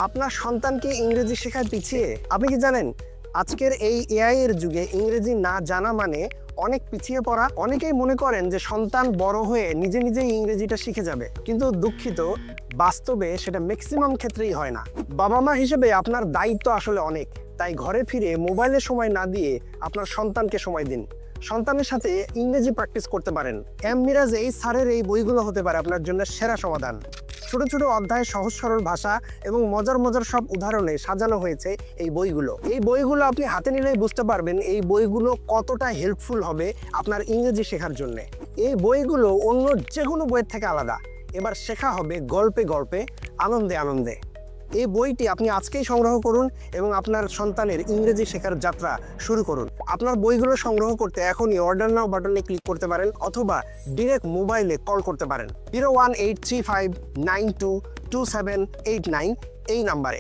আপনার সন্তানকে ইংরেজি শেখায় পিছিয়ে? আপনি কি জানেন আজকের এই এআই এর যুগে ইংরেজি না জানা মানে অনেক পিছিয়ে পড়া। অনেকেই মনে করেন যে সন্তান বড় হয়ে নিজে নিজেই ইংরেজিটা শিখে যাবে, কিন্তু দুঃখিত, বাস্তবে সেটা ম্যাক্সিমাম ক্ষেত্রেই হয় না। বাবা মা হিসেবে আপনার দায়িত্ব আসলে অনেক, তাই ঘরে ফিরে মোবাইলে সময় না দিয়ে আপনার সন্তানকে সময় দিন। সন্তানের সাথে ইংরেজি প্র্যাকটিস করতে পারেন। মিরাজ এই স্যারের এই বইগুলো হতে পারে আপনার জন্য সেরা সমাধান। ছোট ছোট অধ্যায়, সহজ সরল ভাষা এবং মজার মজার সব উদাহরণে সাজানো হয়েছে এই বইগুলো। এই বইগুলো আপনি হাতে নিলেই বুঝতে পারবেন এই বইগুলো কতটা হেল্পফুল হবে আপনার ইংরেজি শেখার জন্য। এই বইগুলো অন্য যে কোনো বইয়ের থেকে আলাদা। এবার শেখা হবে গল্পে গল্পে, আনন্দে আনন্দে। এই বইটি আপনি আজকেই সংগ্রহ করুন এবং আপনার সন্তানের ইংরেজি শেখার যাত্রা শুরু করুন। আপনার বইগুলো সংগ্রহ করতে এখনই অর্ডার নাও বাটনে ক্লিক করতে পারেন অথবা ডিরেক্ট মোবাইলে কল করতে পারেন 01835922789 এই নাম্বারে।